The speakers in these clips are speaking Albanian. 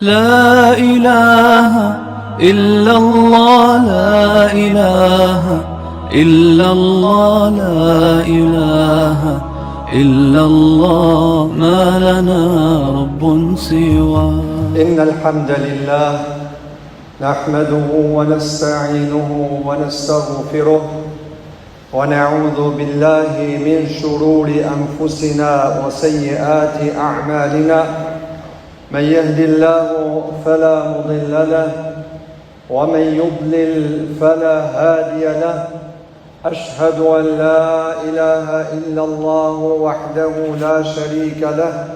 لا إله إلا الله لا إله إلا الله لا إله إلا الله ما لنا رب سواه إن الحمد لله نحمده ونستعينه ونستغفره ونعوذ بالله من شرور أنفسنا وسيئات أعمالنا من يهد الله فلا مضل له ومن يضلل فلا هادي له أشهد أن لا إله إلا الله وحده لا شريك له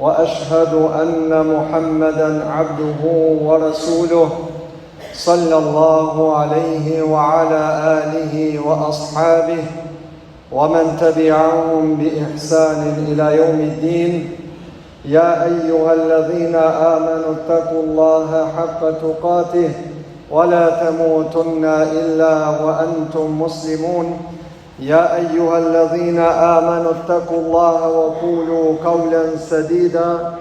وأشهد أن محمدًا عبده ورسوله صلى الله عليه وعلى آله وأصحابه ومن تبعهم بإحسان إلى يوم الدين يا أيها الذين آمنوا اتقوا الله حق تقاته ولا تموتن إلا وأنتم مسلمون يا أيها الذين آمنوا اتقوا الله وقولوا قولا سديدا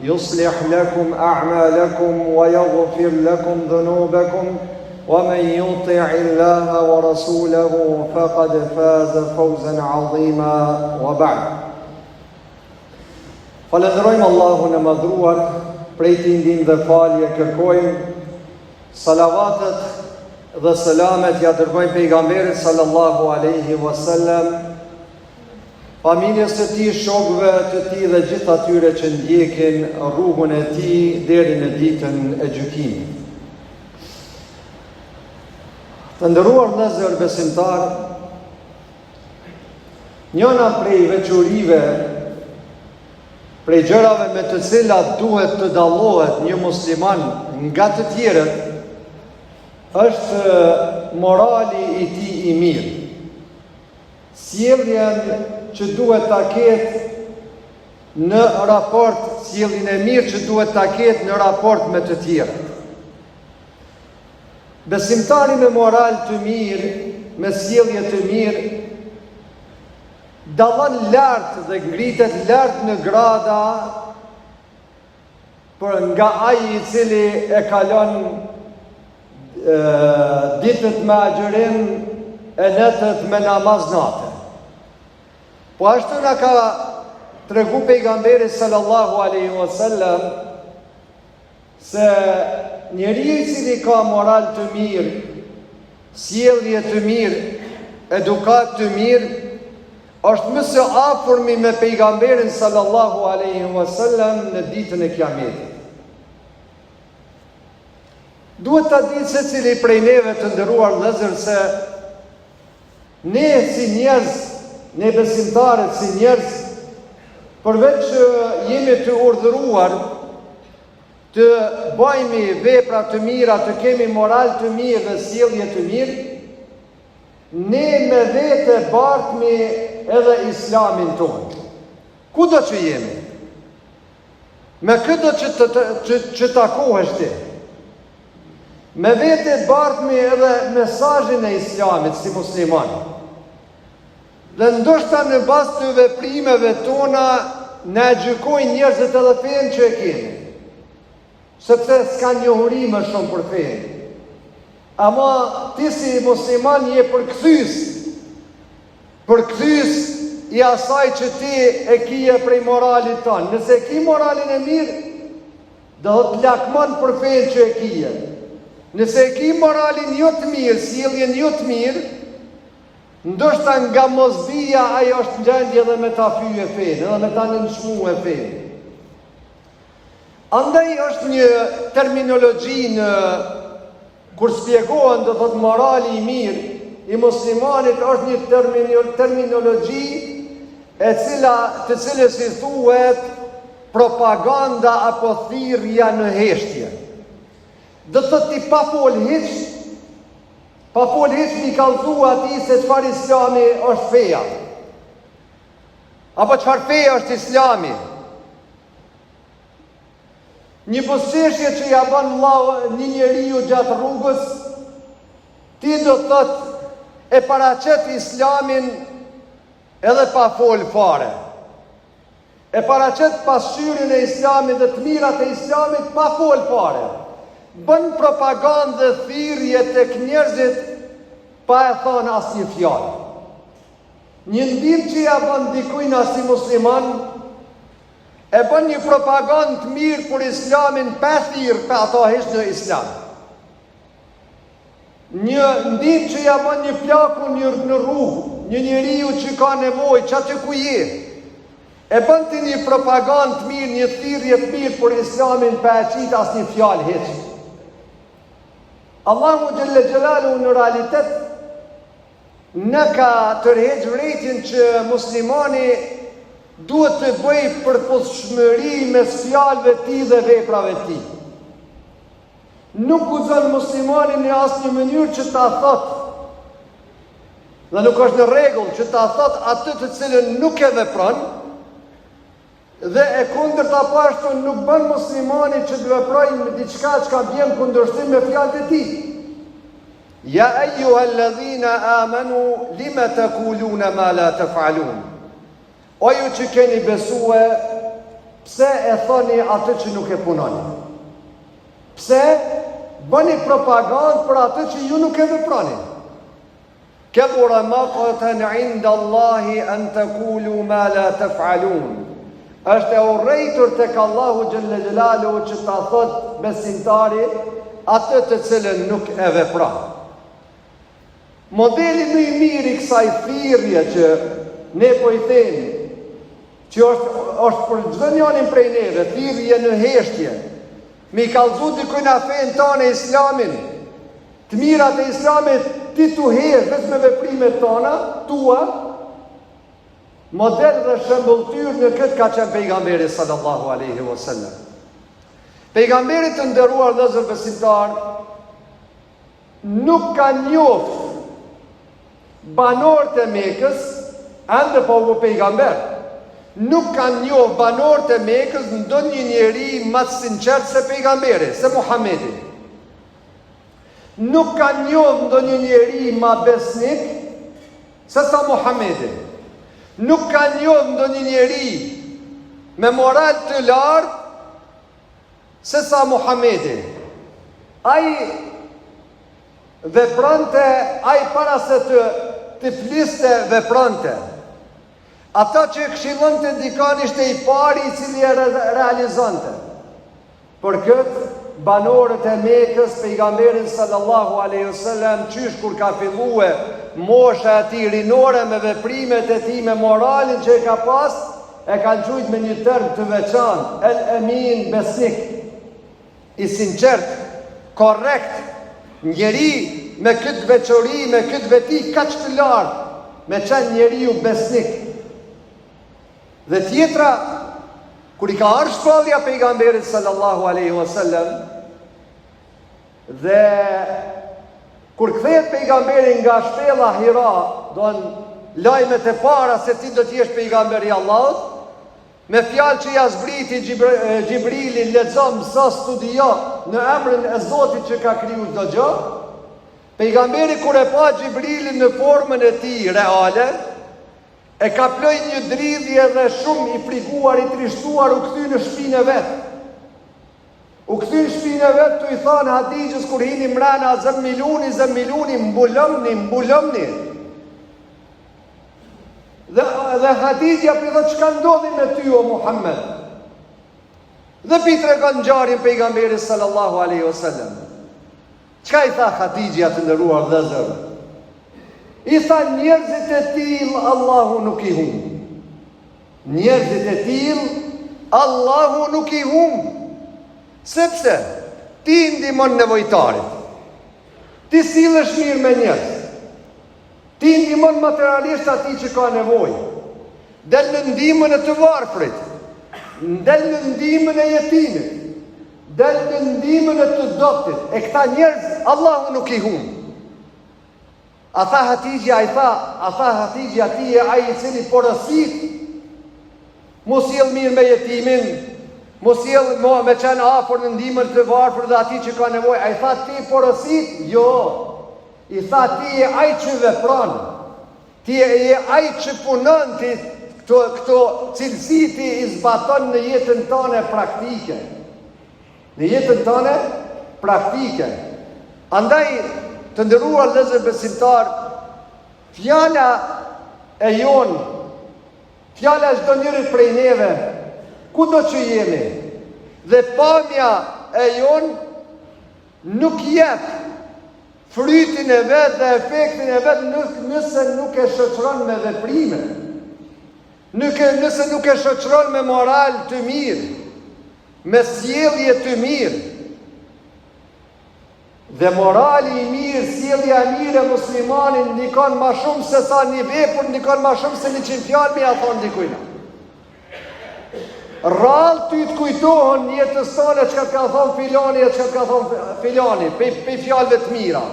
يصلح لكم أعمالكم ويغفر لكم ذنوبكم ومن يطع الله ورسوله فقد فاز فوزا عظيما وبعد Falenderojmë Allahun e madhruar, prej tij ndihmë dhe falje kërkojmë, salavatet dhe selamet ja dërgojmë pejgamberit sallallahu alaihi wasallam, familjes së tij, shokëve të tij dhe gjithë atyre që ndjekin rrugën e tij deri në ditën e gjykimit. Të nderuar vëllezër besimtar, njëna prej veçorive, prej gjërave me të cilat duhet të dallohet një musliman nga të tjerët, është morali i tij i mirë. Sjelljen që duhet ta ketë në raport, sjelljen e mirë që duhet ta ketë në raport me të tjerët. Besimtari me moral të mirë, me sjellje të mirë, dallon lart dhe ngritet lart në grada për nga ai I cili e kalon ditët me agjërim e netët me namaz natë. Po ashtu na ka tregu pejgamberi sallallahu alaihi wasallam se njeriu I cili ka moral të mirë, sjellje të mirë, edukat të mirë, është më së afërmi me pejgamberin sallallahu alaihi wasallam në ditën e Kiametit. Duhet ta ditë secili prej neve të nderuar vëllezër se ne si njerëz, ne besimtarët si njerëz, përveç që jemi të urdhëruar të bëjmë vepra të mira, të kemi moral të mirë dhe sjellje të mirë, ne me vete bartmi edhe islamin tonë. Kudo që jemi, me këtë që takohesh ti, me vete bartmi edhe mesazhin e islamit si musliman. Dhe ndoshta në bazë të veprimeve tona na gjykojnë njerëzit edhe fenë që e kemi, sepse s'ka njohuri më shumë për fenë. Ama ti si musliman je përkthys I asaj që ti e kije prej moralit tanë. Nëse ki moralin e mirë, do të lakmon për fenë që e kije. Nëse ki moralin jo të mirë, sjelljen jo të mirë, ndoshta nga mosbija ajo është ngjendje edhe me ta fyje fenë, edhe me ta nënçmuar fenë. Andaj është një terminologji në kur spjegohen do thot morali I mirë I muslimanit është një terminologji të cilës I thuhet propaganda apo thirrja në heshtje. Do thot I pa fol hiç mi kallëzu atij se çfarë Islami është feja. Apo çfarë feja është Islami. Një buzëqeshje që ja bën një njeriu gjatë rrugës, ti do thot e paraqet Islamin edhe pa fol fare. e paraqet pasqyrjen e Islamit dhe të mirat e Islamit pa fol fare. Bën propagandë dhe thirrje tek njerëzit pa e thënë asnjë fjalë. Një ndim që ja bën dikujt si musliman, e bën një propagandë të mirë për Islamin pa thirr pa ata hiç në Islam. Një ndim që ja bën një plaku në rrugë, një njeriu që ka nevojë çatë ku je. E bën ti një propagandë të mirë, një thirrje të mirë për Islamin pa e qit asnjë fjalë hiç. Allahu Gjelle Gjelalu në realitet në ka tërheq vërejtjen që muslimani duhet të bëj përputhshmëri mes fjalëve të tij dhe veprave të tij. Nuk guxon muslimani në asnjë mënyrë që ta thotë, dhe nuk është në rregull që ta thotë atë të cilën nuk e vepron, dhe e kundërta pashtu nuk bën muslimani që të veprojë me diçka që ka bën kundërshtim me fjalët e tij. Ja ayyuhalladhina amanu lima taquluna ma la taf'alun. O ju që keni besue, pse e thoni atë që nuk e punoni? Pse bëni propagandë për atë që ju nuk e veproni? Kabura maqtan 'inda Allahi an taqulu ma la taf'alun. Është e urrejtur tek Allahu Gjelle Gjelalu që ta thot besimtari atë të cilën nuk e vepron. Modeli më i mirë i kësaj thirrje që ne po i themi, që është për çdo njërin prej neve, thirrje në heshtje, me i kallëzu dikujt na fen tonë Islamin, të mirat e Islamit ti tu hesh vetëm me veprimet tona, tua. Model dhe shembulltyr në këtë ka qenë pejgamberi sallallahu alaihi wasallam. Pejgamberi të nderuar vëllezër besimtar nuk ka njoft banorët e Mekës, ende po u pejgamber, nuk ka njoft banorët e Mekës ndonjë njeri më të sinqert se pejgamberi, se Muhamedi. Nuk ka njoft ndonjë njeri më besnik se sa Muhamedi. Nuk ka njohë ndonjë njeri me moral të lartë se sa Muhamedi. Ai veprante, ai para se të fliste veprante. Ata që këshillonte dikan ishte i pari i cili e realizonte. Për këtë banorët e Mekës, pejgamberin sallallahu alaihi wasallam, qysh kur ka fillue mosha e tij rinore me veprimet e tij, me moralin që e ka pas, e kanë quajtur me një term të veçantë, el emin, besnik, i sinqert, korrekt, njeri me këtë veçori, me këtë veti kaq të lartë, me qenë njeriu besnik. Dhe tjetra, kur i ka ardhur shpallja pejgamberit sallallahu alaihi wasallam, dhe kur kthehet pejgamberi nga shpella Hira, don lajmet e para se ti do të jesh pejgamberi i Allahut, me fjalë që ja zbriti Xhibrili, lexo, mëso, studio në emrin e Zotit që ka kriju çdo gjë. Pejgamberi kur e pa Xhibrilin në formën e tij reale, e ka ploj një dridhje dhe shumë i frikuar, i trishtuar, u kthy në shtëpinë e vet. U kthy në shtëpinë e vet, tu i thanë Hadixhës kur hini mrena, zëmmiluni, mbulomni. Dhe Hadixha i thotë, çka ndodhi me ty o Muhammed? Dhe pi tregon ngjarjen pejgamberit sallallahu alaihi wasallam. Çka i tha Hadixha të nderuar vëllezër? I tha, njerëzit e tillë Allahu nuk i humb. Njerëzit e tillë Allahu nuk i humb. Sepse ti ndihmon nevojtarit. Ti sillesh mirë me njerëz. Ti ndihmon materialisht atij që ka nevojë. Del në ndihmën e të varfrit. Del në ndihmën e jetimit. Del në ndihmën e të dobtit. E këta njerëz Allahu nuk i humb. A tha Hatixha, ti e ai i cili porosit, mos sjell mirë me jetimin, mos sjell me qenë afër në ndihmën të varfër dhe atij që ka nevojë. Ai tha ti porosit? Jo. I tha ti e ai që vepron. Ti e ai që punon, ti këto cilësi ti i zbaton në jetën tënde praktike. Në jetën tënde praktike. Andaj, të nderuar vëllezër besimtar, fjala e jonë, fjala e çdo njëri prej neve, kudo që jemi, dhe pamja e jonë nuk jep frytin e vet dhe efektin e vet nëse nuk e shoqëron me veprime. Nëse nuk e shoqëron me moral të mirë, me sjellje të mirë. Dhe morali i mirë, sjellja e mirë e muslimanin ndikon më shumë se sa një vepër, ndikon më shumë se 100 fjalë me ia thon dikujt. Rallë ty të kujtohen jetës tënde çka ka thon filani e çka ka thon filani, pe fjalëve të mira.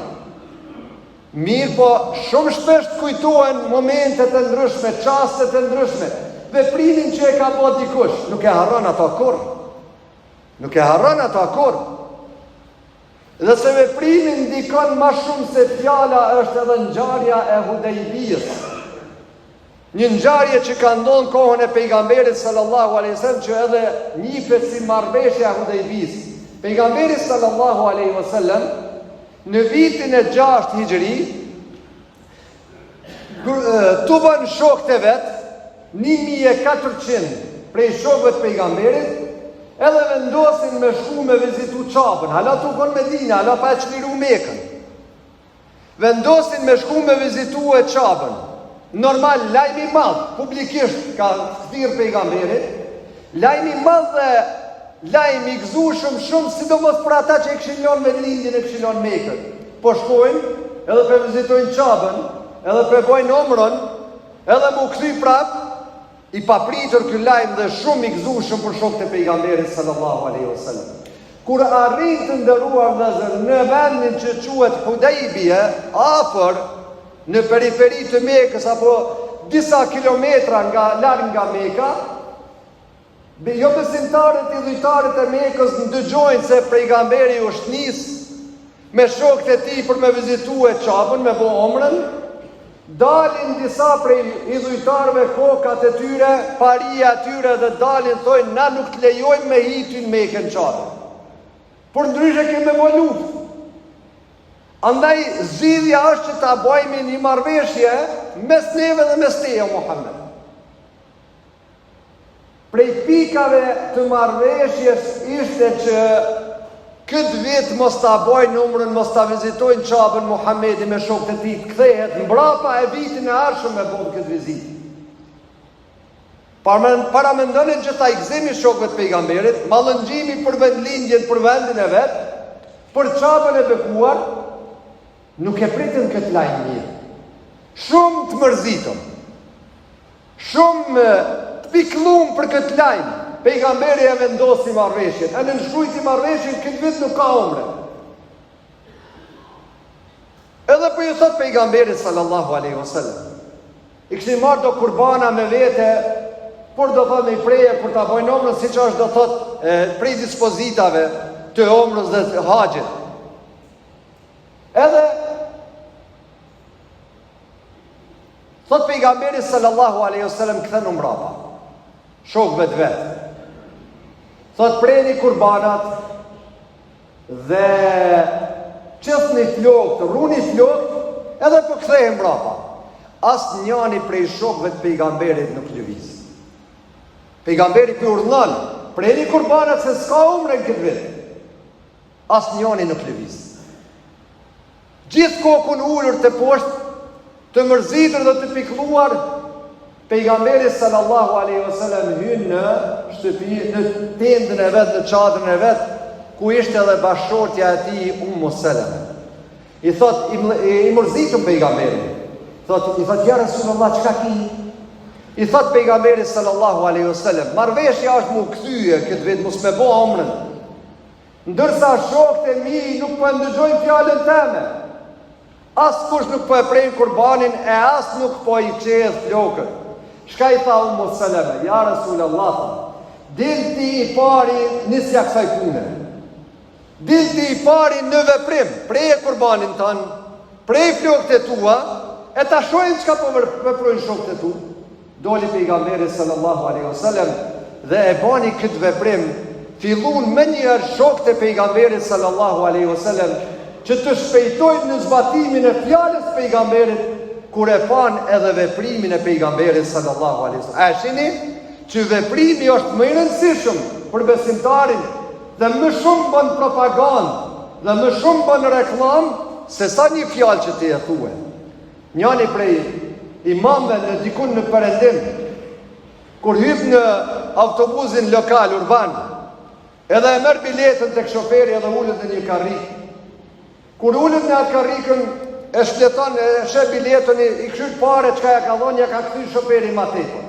Mirë, po shumë shpesh të kujtohen momentet e ndryshme, çastet e ndryshme, veprimin që e ka bërë dikush, nuk e harron ato kurrë. Nuk e harron ato kurrë. Dhe se veprimi ndikon më shumë se fjala është edhe ngjarja e Hudejbijës. Një ngjarje që ka ndodhur në kohën e pejgamberit sallallahu alaihi wasallam, që edhe njihet si marrëveshja e Hudejbijës. Pejgamberi sallallahu alaihi wasallam në vitin e 6 Hijri tu bën shokët e vet, 1400 prej shokëve të pejgamberit, edhe vendosin me shku me vizitu Qabën. Hala tu kon Medina, hala pa e çliru Mekën. Vendosin me shku me vizitu e Qabën. Normal, lajmi madh, publikisht ka thirr pejgamberit, lajmi madh dhe lajmi i gëzueshëm shumë, sidomos për ata që e kishin lënë me lindjen e kishin lënë Mekën. Po shkojnë, edhe për vizitojnë Qabën, edhe për bojnë omrën, edhe mu kthy prap. I papritur ky lajm dhe shumë i gëzueshëm për shokët e pejgamberit sallallahu alaihi wasallam. Kur arrin të nderuar vëllezër në vendin që quhet Hudejbije, afër në periferi të Mekës apo disa kilometra larg nga Meka, jo besimtarët i dhujtarët e Mekës ndëgjojnë se pejgamberi është nis me shokët e tij për me vizitue Qabën, me bo omrën. Dalin disa prej idhujtarëve kokat e tyre, paria e tyre, dhe dalin thojnë, na nuk të lejojmë me hitin Mekën Qabën. Por ndryshe kemi bo luftë. Andaj zgjidhja është që ta bëjmë një marrëveshje mes neve dhe mes teje, Muhammed. Prej pikave të marrëveshjes ishte që këtë vit mos ta bojnë numrën, mos ta vizitojnë Qabën Muhamedi me shokët e tij, kthehet mbrapa e vitin e ardhshëm me bën këtë vizitë. Para mendonin që ta i gëzimi shokëve të pejgamberit, mallëngjimi për vendlindjen për vendin e vet, për Qabën e bekuar, nuk e pritën këtë lajm mirë. Shumë të mërzitëm, shumë të pikëllum për këtë lajm. Pejgamberi e vendosi marrëveshjen, e në nshkrujti marrëveshjen, këtë vit nuk ka omre. Edhe për ju thot pejgamberi sallallahu alaihi wasallam, i kështin marrë do kurbana me vete, por do thot me i preje, për ta bojnë omrën, si që është do thot prej dispozitave të omrës dhe të haxhit. Edhe thot pejgamberi sallallahu alaihi wasallam, kthen mbrapa shokëve të vet. Thot preni kurbanat dhe qëthni flokët, runi flokët, edhe për kthehen mbrapa. Asë njani prej shokëve të pejgamberit nuk lëviz. Pejgamberi për urdhënon, preni kurbanat se s'ka umre në këtë vit. Asë njani nuk lëviz. Gjithë kokun ullur të poshtë, të mërzitur dhe të pikluar, pejgamberi sallallahu alaihi wasallam hyn në shtëpi, në tendën e vet, në çadrën e vet, ku ishte edhe bashortja e tij Ummu Salama. I thot i mërzitur pejgamberi. I thot ja Rasulullah, çka ki? I thot pejgamberi sallallahu alaihi wasallam, marrveshja është mu kthye këtë vit, mos me bë omrën. Ndërsa shokët e mi nuk po ndëgjojnë fjalën tëme. As kush nuk po e pren kurbanin, e as nuk po i çehet flokët. Shka i tha Ummu Salama, ja Rasulullah, dil ti i pari nisja kësaj pune. Dil ti i pari në veprim, prej e kurbanin tanë, prej flokët e tua, e ta shojnë çka po veprojnë shokët e tu. doli pejgamberi sallallahu alaihi wasallam dhe e bani këtë veprim, fillun me njëherë shokët e pejgamberit sallallahu alaihi wasallam që të shpejtojnë në zbatimin e fjalës pejgamberit kur e pan edhe veprimin e pejgamberit sallallahu alaihi wasallam. A shihni që veprimi është më i rëndësishëm për besimtarin dhe më shumë bën propagandë dhe më shumë bën reklam se sa një fjalë që ti e thue. Njani prej imamëve në dikun në Perëndim, kur hyp në autobusin lokal urban, edhe e merr biletën tek shoferi edhe ulet në një karrikë. Kur ulet në atë karrikën, e shpleton, e sheh biletën, i kthyn parë çka ja ka dhënë, ja ka kthyr shoferi më tepër.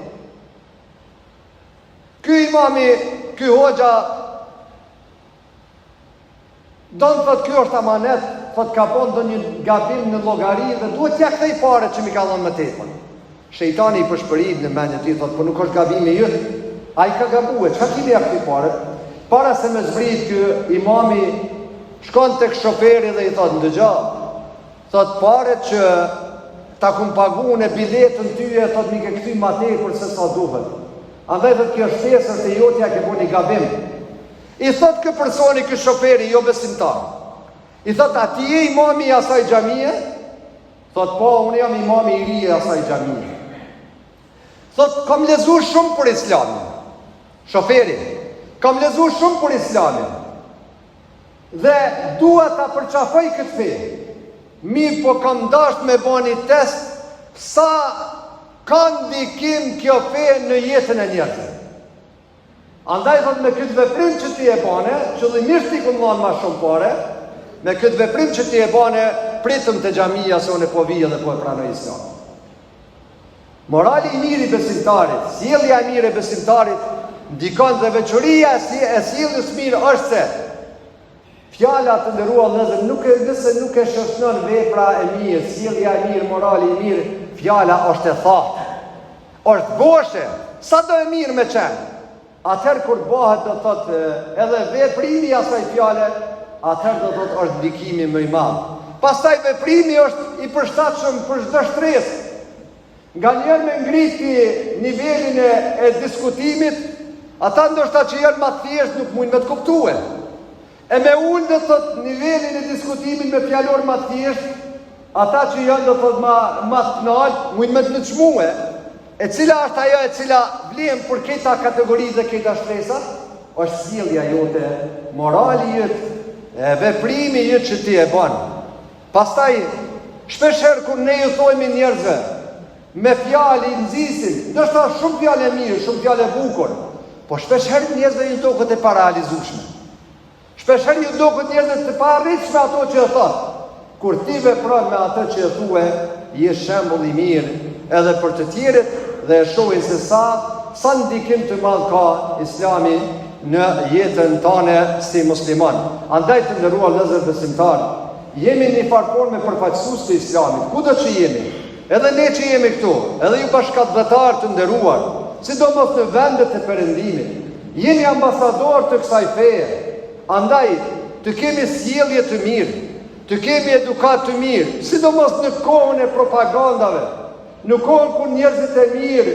Ky imami, ky hoxha don thot ky është amanet, thot ka bën ndonjë gabim në llogari dhe duhet t'ia kthej parët që mi ka dhënë më tepër. Shejtani i përshpërit në mendjen e tij, thot po nuk është gabimi yt, ai ka gabuar, çka ti ia kthej parët? Para se me zbrit ky imami shkon tek shoferi dhe i thot ndëgjoj, thot parët që ta kum paguën e biletën tyje, thot mi ke kthy më tepër se sa duhet. Andaj thot kjo shtesër të jotja ke bëni gabim. I thot kë personi, kë shoferi jo besimtar. I thot a ti je imami i asaj xhamie? Thot po, unë jam imami i ri i asaj xhamie. Thot kam lexuar shumë për Islamin. Shoferi, kam lexuar shumë për Islamin. Dhe dua ta përçafoj këtë fe. Mirë po kam dashur me bani test sa ka ndikim kjo fe në jetën e njerëzve. Andaj thot me këtë veprim që ti e bane, qëllimisht ti këmë dhanë ma shumë pare, me këtë veprim që ti e bane, pritëm të xhamia se unë po vijë dhe po e pranoj Islam. Morali i mirë i besimtarit, sjellja e mirë e besimtarit, ndikon dhe veçoria e sjelljes mirë është se fjala të nderuar vëllezër, nëse nuk e shoqëron vepra e mirë, sjellja e mirë, morali i mirë, fjala është e thatë, është goshe, sa do e mirë me qenë. Atëherë kur bëhet do thot edhe veprimi asaj fjale, atëherë do thot është ndikimi më i madh. Pastaj veprimi është i përshtatshëm për çdo shtresë. Nganjëherë me ngriti nivelin e diskutimit, ata ndoshta që janë më thjesht nuk mundin me të kuptue. E me ullë do thot nivelin e diskutimit me fjalor më thjesht, ata që janë do thot më të lartë mundin me të nëçmue. E cila është ajo e cila vlen për këta kategori dhe këta shtresa? Është sjellja jote, morali jot, veprimi jot që ti e bën. Pastaj shpeshherë kur ne ju thojmë njerëzve me fjalë nxisin, ndoshta shumë fjalë mirë, shumë fjalë bukur, po shpeshherë njerëzve ju duket e parealizueshme. Shpeshherë ju duket njerëzve të paarritshme ato që e thot. Kur ti vepron me atë që e thue, je shembull i mirë edhe për të tjerët dhe e shohin se sa ndikim të madh ka Islami në jetën tonë si musliman. Andaj të nderuar vëllezër besimtar, jemi një farë me përfaqësues të Islamit, kudo që jemi. Edhe ne që jemi këtu, edhe ju bashkëdhetar të nderuar, sidomos në vendet e Perëndimit, jemi ambasador të kësaj feje. Andaj të kemi sjellje të mirë, të kemi edukat të mirë, sidomos në kohën e propagandave, në kohën kur njerëzit e mirë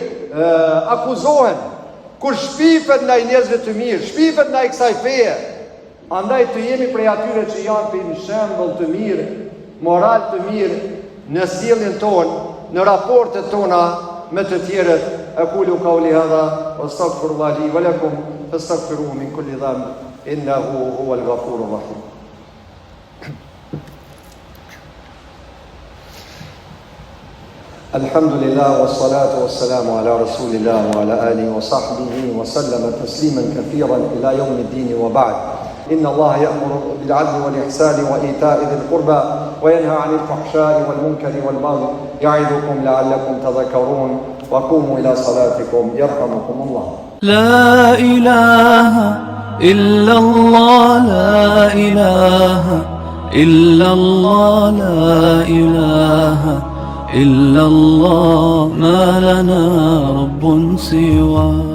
akuzohen, kur shpifet ndaj njerëzve të mirë, shpifet ndaj kësaj feje. Andaj të jemi prej atyre që janë një shembull të mirë, moral të mirë në sjelljen tonë, në raportet tona me të tjerët. Aqulu qawli hadha wastaghfirullaha li wa lakum fastaghfiruhu min kulli dhanb innahu huwal ghafurur rahim. الحمد لله والصلاة والسلام على رسول الله وعلى آله وصحبه وسلم تسليما كثيرا إلى يوم الدين وبعد. إن الله يأمر بالعدل والإحسان وإيتاء ذي القربى وينهى عن الفحشاء والمنكر والبغي يعظكم لعلكم تذكرون وقوموا إلى صلاتكم يرحمكم الله. لا إله إلا الله لا إله إلا الله لا إله إلا الله ما لنا رب سواه.